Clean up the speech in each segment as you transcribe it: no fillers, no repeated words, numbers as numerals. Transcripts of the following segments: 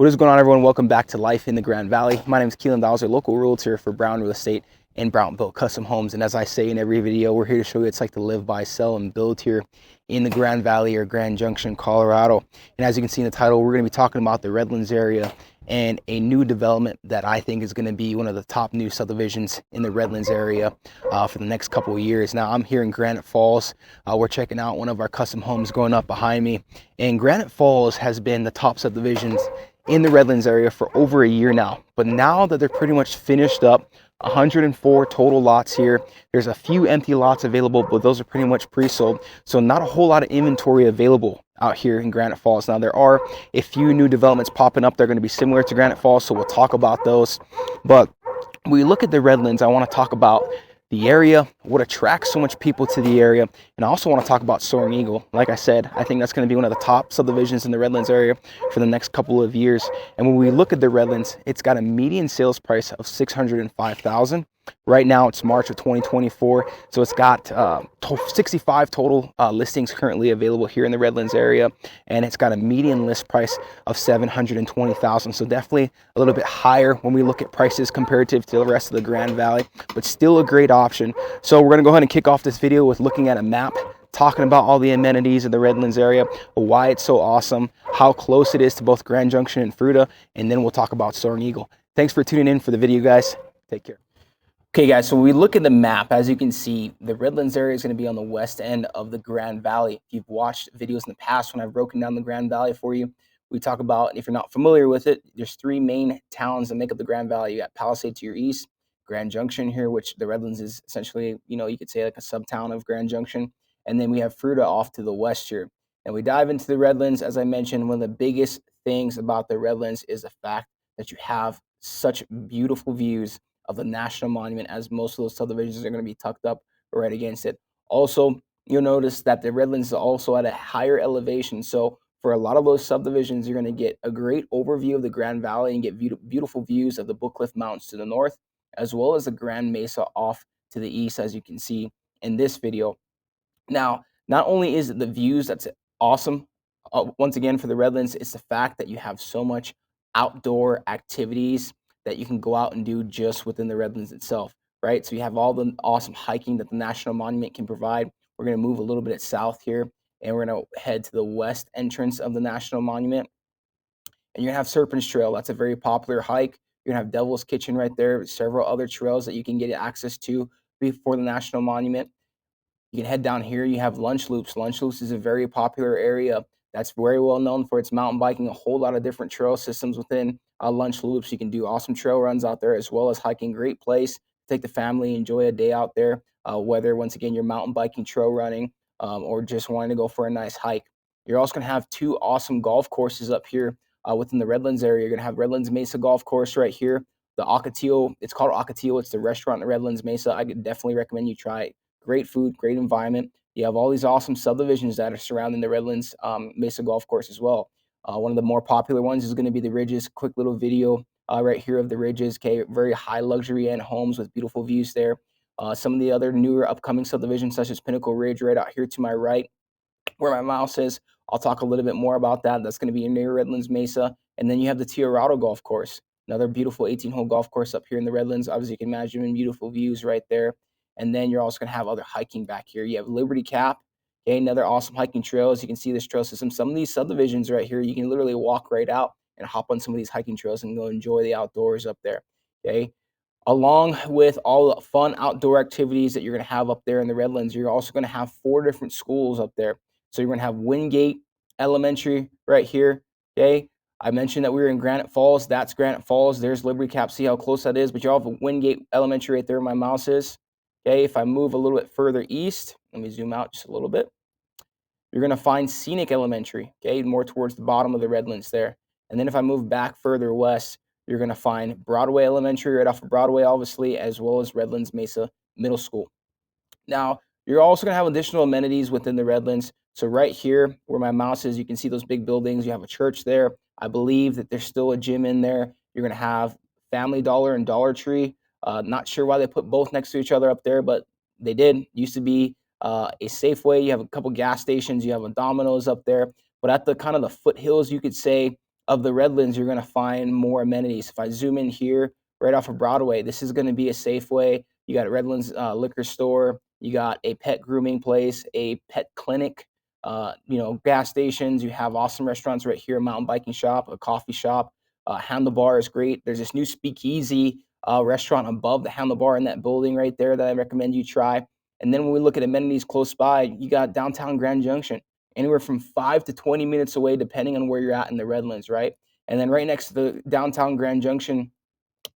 What is going on, everyone? Welcome back to Life in the Grand Valley. My name is Keallan Dowells, a local realtor for Brown Real Estate and Brown Built Custom Homes. And as I say in every video, we're here to show you it's like to live, buy, sell, and build here in the Grand Valley or Grand Junction, Colorado. And as you can see in the title, we're going to be talking about the Redlands area and a new development that I think is going to be one of the top new subdivisions in the Redlands area for the next couple of years. Now, I'm here in Granite Falls. We're checking out one of our custom homes going up behind me. And Granite Falls has been the top subdivisions in the Redlands area for over a year now. But now that they're pretty much finished up, 104 total lots here. There's a few empty lots available, but those are pretty much pre-sold. So not a whole lot of inventory available out here in Granite Falls. Now there are a few new developments popping up. They're going to be similar to Granite Falls, so we'll talk about those. But when we look at the Redlands, I want to talk about the area, what attracts so much people to the area, and I also want to talk about Soaring Eagle. Like I said, I think that's going to be one of the top subdivisions in the Redlands area for the next couple of years. And when we look at the Redlands, it's got a median sales price of $605,000. Right now, it's March of 2024, so it's got 65 total listings currently available here in the Redlands area, and it's got a median list price of $720,000. So definitely a little bit higher when we look at prices comparative to the rest of the Grand Valley, but still a great option. So we're going to go ahead and kick off this video with looking at a map, talking about all the amenities of the Redlands area, why it's so awesome, how close it is to both Grand Junction and Fruita, and then we'll talk about Soaring Eagle. Thanks for tuning in for the video, guys. Take care. Okay, guys, so when we look at the map, as you can see, the Redlands area is going to be on the west end of the Grand Valley. If you've watched videos in the past when I've broken down the Grand Valley for you, we talk about, if you're not familiar with it, there's three main towns that make up the Grand Valley. You got Palisade to your east, Grand Junction here, which the Redlands is essentially, you could say like a sub-town of Grand Junction. And then we have Fruita off to the west here. And we dive into the Redlands. As I mentioned, one of the biggest things about the Redlands is the fact that you have such beautiful views of the National Monument, as most of those subdivisions are going to be tucked up right against it. Also, you'll notice that the Redlands is also at a higher elevation. So for a lot of those subdivisions, you're going to get a great overview of the Grand Valley and get beautiful views of the Bookcliff Mountains to the north, as well as the Grand Mesa off to the east, as you can see in this video. Now, not only is it the views that's awesome, once again for the Redlands, it's the fact that you have so much outdoor activities that you can go out and do just within the Redlands itself, right? So you have all the awesome hiking that the National Monument can provide. We're going to move a little bit south here, and we're going to head to the west entrance of the National Monument. And you're going to have Serpent's Trail. That's a very popular hike. You're going to have Devil's Kitchen right there, several other trails that you can get access to before the National Monument. You can head down here. You have Lunch Loops. Lunch Loops is a very popular area that's very well known for its mountain biking, a whole lot of different trail systems within Lunch Loops. You can do awesome trail runs out there as well as hiking. Great place. Take the family, enjoy a day out there, whether, once again, you're mountain biking, trail running, or just wanting to go for a nice hike. You're also going to have two awesome golf courses up here within the Redlands area. You're going to have Redlands Mesa Golf Course right here. The Ocotillo, it's called Ocotillo. It's the restaurant in the Redlands Mesa. I could definitely recommend you try it. Great food, great environment. You have all these awesome subdivisions that are surrounding the Redlands Mesa Golf Course as well. One of the more popular ones is going to be the Ridges. Quick little video right here of the Ridges. Okay, very high luxury end homes with beautiful views there. Some of the other newer upcoming subdivisions, such as Pinnacle Ridge, right out here to my right, where my mouse is. I'll talk a little bit more about that. That's going to be near Redlands Mesa. And then you have the Tierrado Golf Course, another beautiful 18-hole golf course up here in the Redlands. Obviously, you can imagine beautiful views right there. And then you're also going to have other hiking back here. You have Liberty Cap, okay, another awesome hiking trail. As you can see, this trail system. Some of these subdivisions right here, you can literally walk right out and hop on some of these hiking trails and go enjoy the outdoors up there, okay? Along with all the fun outdoor activities that you're going to have up there in the Redlands, you're also going to have 4 different schools up there. So you're going to have Wingate Elementary right here, okay? I mentioned that we were in Granite Falls. That's Granite Falls. There's Liberty Cap. See how close that is? But you all have Wingate Elementary right there where my mouse is. Okay, if I move a little bit further east, let me zoom out just a little bit. You're going to find Scenic Elementary, okay, more towards the bottom of the Redlands there. And then if I move back further west, you're going to find Broadway Elementary right off of Broadway, obviously, as well as Redlands Mesa Middle School. Now, you're also going to have additional amenities within the Redlands. So right here where my mouse is, you can see those big buildings. You have a church there. I believe that there's still a gym in there. You're going to have Family Dollar and Dollar Tree. Not sure why they put both next to each other up there, but they did. Used to be a Safeway. You have a couple gas stations. You have a Domino's up there. But at the kind of the foothills, you could say, of the Redlands, you're going to find more amenities. If I zoom in here, right off of Broadway, this is going to be a Safeway. You got a Redlands liquor store. You got a pet grooming place, a pet clinic, gas stations. You have awesome restaurants right here, a mountain biking shop, a coffee shop. Handlebar is great. There's this new speakeasy restaurant above the Handlebar in that building right there that I recommend you try. And then when we look at amenities close by, you got downtown Grand Junction, anywhere from 5 to 20 minutes away, depending on where you're at in the Redlands, right? And then right next to the downtown Grand Junction,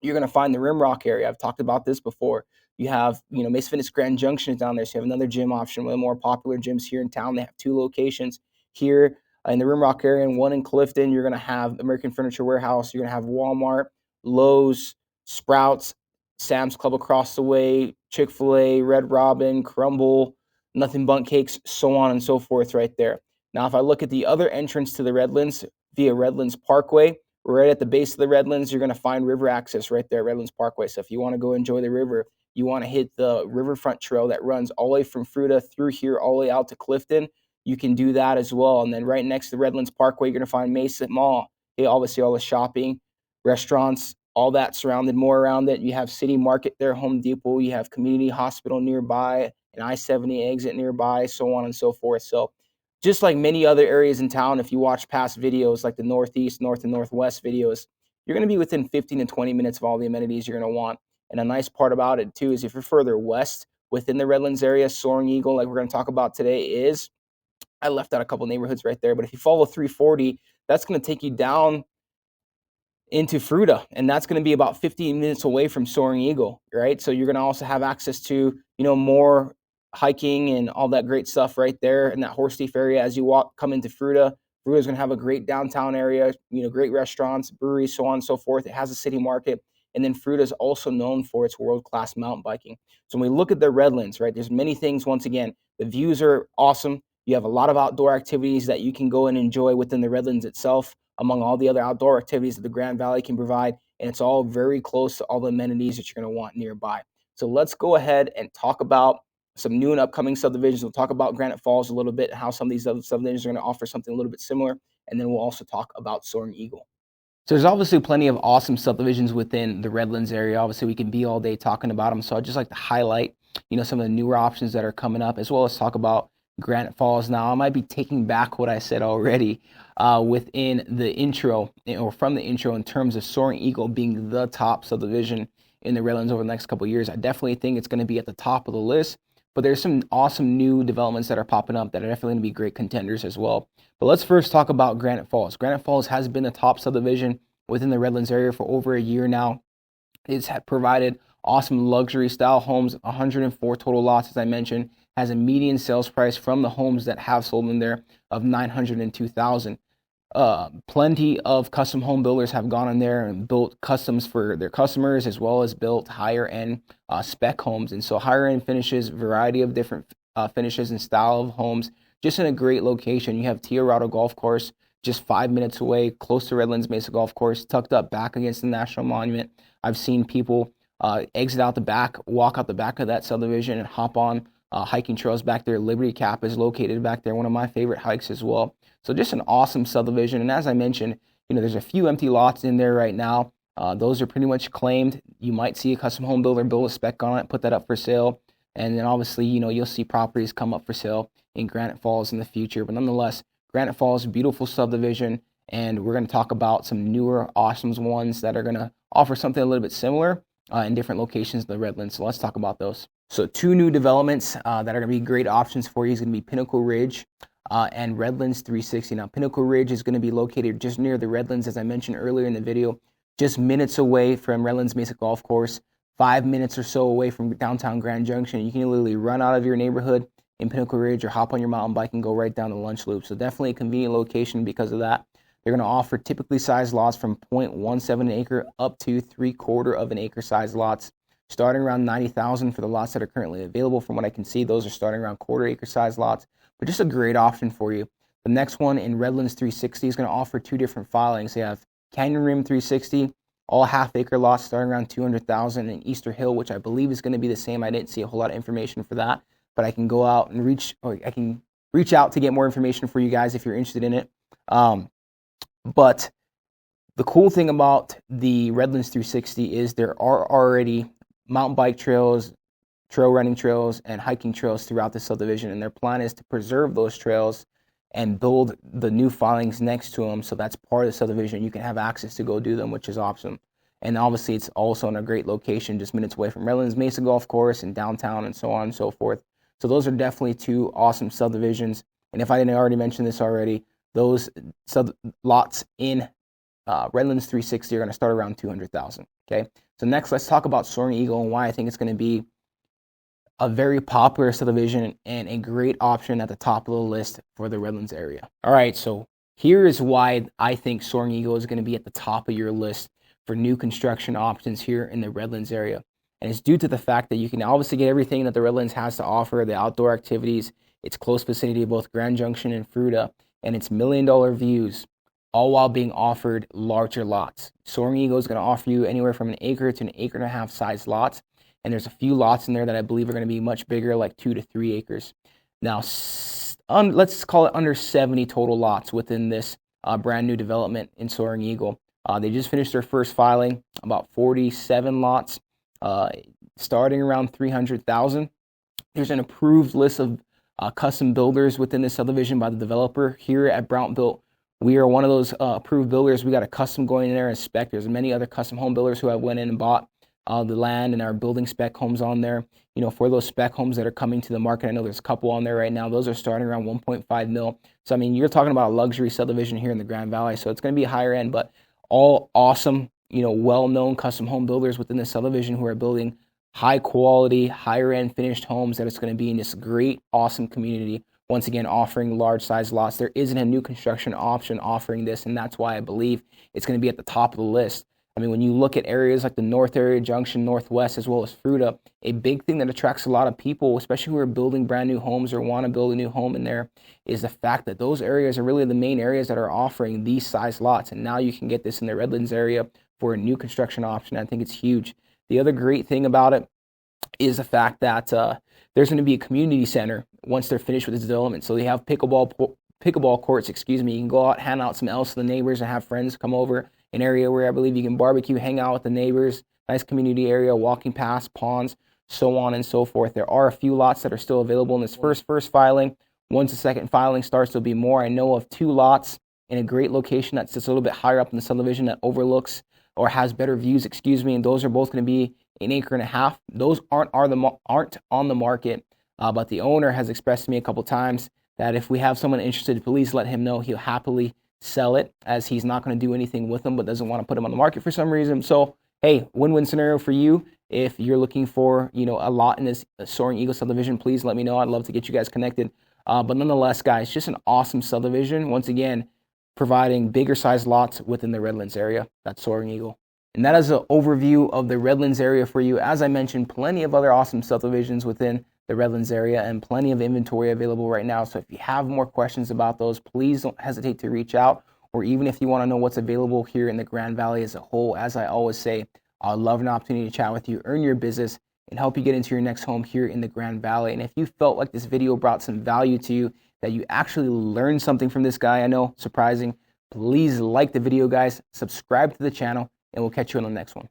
you're going to find the Rimrock area. I've talked about this before. You have, Mace Fitness Grand Junction is down there. So you have another gym option, one of the more popular gyms here in town. They have 2 locations here in the Rimrock area and one in Clifton. You're going to have American Furniture Warehouse. You're going to have Walmart, Lowe's, Sprouts, Sam's Club across the way, Chick-fil-A, Red Robin, Crumble, Nothing Bundt Cakes, so on and so forth right there. Now, if I look at the other entrance to the Redlands via Redlands Parkway, right at the base of the Redlands, you're going to find river access right there, Redlands Parkway. So if you want to go enjoy the river, you want to hit the riverfront trail that runs all the way from Fruita through here all the way out to Clifton, you can do that as well. And then right next to the Redlands Parkway, you're going to find Mesa Mall. Hey, obviously all the shopping, restaurants, all that surrounded more around it. You have City Market there, Home Depot. You have Community Hospital nearby, an I-70 exit nearby, so on and so forth. So just like many other areas in town, if you watch past videos like the Northeast, North, and Northwest videos, you're going to be within 15 to 20 minutes of all the amenities you're going to want. And a nice part about it, too, is if you're further west within the Redlands area, Soaring Eagle, like we're going to talk about today, is, I left out a couple neighborhoods right there, but if you follow 340, that's going to take you down into Fruita, and that's going to be about 15 minutes away from Soaring Eagle, right? So you're going to also have access to, more hiking and all that great stuff right there in that Horse Thief area as you come into Fruita. Fruita is going to have a great downtown area, great restaurants, breweries, so on and so forth. It has a city market, and then Fruita is also known for its world-class mountain biking. So when we look at the Redlands, right, there's many things. Once again, the views are awesome. You have a lot of outdoor activities that you can go and enjoy within the Redlands itself, among all the other outdoor activities that the Grand Valley can provide, and it's all very close to all the amenities that you're going to want nearby. So let's go ahead and talk about some new and upcoming subdivisions. We'll talk about Granite Falls a little bit, how some of these other subdivisions are going to offer something a little bit similar, and then we'll also talk about Soaring Eagle. So there's obviously plenty of awesome subdivisions within the Redlands area. Obviously, we can be all day talking about them, so I'd just like to highlight, some of the newer options that are coming up, as well as talk about Granite Falls. Now, I might be taking back what I said already within the intro, or from the intro, in terms of Soaring Eagle being the top subdivision in the Redlands over the next couple of years. I definitely think it's going to be at the top of the list, but there's some awesome new developments that are popping up that are definitely going to be great contenders as well. But let's first talk about Granite Falls. Granite Falls has been the top subdivision within the Redlands area for over a year now. It's provided awesome luxury style homes, 104 total lots, as I mentioned, has a median sales price from the homes that have sold in there of $902,000. Plenty of custom home builders have gone in there and built customs for their customers, as well as built higher end spec homes. And so higher end finishes, variety of different finishes and style of homes, just in a great location. You have Tiarado Golf Course just 5 minutes away, close to Redlands Mesa Golf Course, tucked up back against the National Monument. I've seen people exit out the back, walk out the back of that subdivision and hop on hiking trails back there. Liberty Cap is located back there, one of my favorite hikes as well. So just an awesome subdivision. And as I mentioned, there's a few empty lots in there right now. Those are pretty much claimed. You might see a custom home builder build a spec on it, put that up for sale. And then obviously, you'll see properties come up for sale in Granite Falls in the future. But nonetheless, Granite Falls, beautiful subdivision. And we're going to talk about some newer, awesome ones that are going to offer something a little bit similar in different locations in the Redlands. So let's talk about those. So 2 new developments that are going to be great options for you is going to be Pinnacle Ridge and Redlands 360. Now, Pinnacle Ridge is going to be located just near the Redlands, as I mentioned earlier in the video, just minutes away from Redlands Mesa Golf Course, 5 minutes or so away from downtown Grand Junction. You can literally run out of your neighborhood in Pinnacle Ridge or hop on your mountain bike and go right down the lunch loop. So definitely a convenient location because of that. They're going to offer typically sized lots from 0.17 an acre up to 3/4 of an acre size lots, starting around $90,000 for the lots that are currently available. From what I can see, those are starting around 1/4 acre size lots, but just a great option for you. The next one in Redlands 360 is going to offer 2 different filings. They have Canyon Rim 360, all half-acre lots starting around $200,000, and Easter Hill, which I believe is going to be the same. I didn't see a whole lot of information for that, but I can go out and reach out to get more information for you guys if you're interested in it. But The cool thing about the Redlands 360 is there are already mountain bike trails, trail running trails, and hiking trails throughout the subdivision, and their plan is to preserve those trails and build the new filings next to them, so that's part of the subdivision. You can have access to go do them, which is awesome. And obviously it's also in a great location, just minutes away from Redlands Mesa Golf Course and downtown and so on and so forth. So those are definitely two awesome subdivisions. And if I didn't already mention this already, those lots in Redlands 360 are going to start around 200,000. Okay. So next, let's talk about Soaring Eagle and why I think it's going to be a very popular subdivision and a great option at the top of the list for the Redlands area. All right. So here is why I think Soaring Eagle is going to be at the top of your list for new construction options here in the Redlands area. And it's due to the fact that you can obviously get everything that the Redlands has to offer, the outdoor activities, its close vicinity of both Grand Junction and Fruita, and its $1 million views, all while being offered larger lots. Soaring Eagle is going to offer you anywhere from an acre to an acre and a half size lots. And there's a few lots in there that I believe are going to be much bigger, like 2 to 3 acres. Now, let's call it under 70 total lots within this brand new development in Soaring Eagle. They just finished their first filing, about 47 lots, starting around 300,000. There's an approved list of custom builders within this subdivision by the developer. Here at Brown Built, we are one of those approved builders. We got a custom going in there and spec. There's many other custom home builders who have went in and bought the land and are building spec homes on there. You know, for those spec homes that are coming to the market, I know there's a couple on there right now. Those are starting around 1.5 mil. So, I mean, you're talking about a luxury subdivision here in the Grand Valley. So it's going to be higher end, but all awesome, you know, well-known custom home builders within the subdivision who are building high quality, higher end finished homes that it's going to be in this great, awesome community. Once again, offering large size lots. There isn't a new construction option offering this, and that's why I believe it's going to be at the top of the list. I mean, when you look at areas like the North area, Junction, Northwest, as well as Fruita, a big thing that attracts a lot of people, especially who are building brand new homes or want to build a new home in there, is the fact that those areas are really the main areas that are offering these size lots. And now you can get this in the Redlands area for a new construction option. I think it's huge. The other great thing about it is the fact that there's going to be a community center once they're finished with this development. So they have pickleball courts, You can go out, hand out some L's to the neighbors and have friends come over. An area where I believe you can barbecue, hang out with the neighbors, nice community area, walking past, ponds, so on and so forth. There are a few lots that are still available in this first filing. Once the second filing starts, there'll be more. I know of 2 lots in a great location that sits a little bit higher up in the subdivision that overlooks or has better views, and those are both going to be an acre and a half. Those aren't on the market, but the owner has expressed to me a couple times that if we have someone interested, please let him know. He'll happily sell it, as he's not going to do anything with them, but doesn't want to put them on the market for some reason. So, hey, win-win scenario for you. If you're looking for, you know, a lot in this Soaring Eagle subdivision, please let me know. I'd love to get you guys connected. But nonetheless, guys, just an awesome subdivision. Once again, providing bigger size lots within the Redlands area. That's Soaring Eagle. And that is an overview of the Redlands area for you. As I mentioned, plenty of other awesome subdivisions within the Redlands area and plenty of inventory available right now. So if you have more questions about those, please don't hesitate to reach out. Or even if you want to know what's available here in the Grand Valley as a whole, as I always say, I'd love an opportunity to chat with you, earn your business, and help you get into your next home here in the Grand Valley. And if you felt like this video brought some value to you, that you actually learned something from this guy, I know, surprising, please like the video, guys, subscribe to the channel, and we'll catch you on the next one.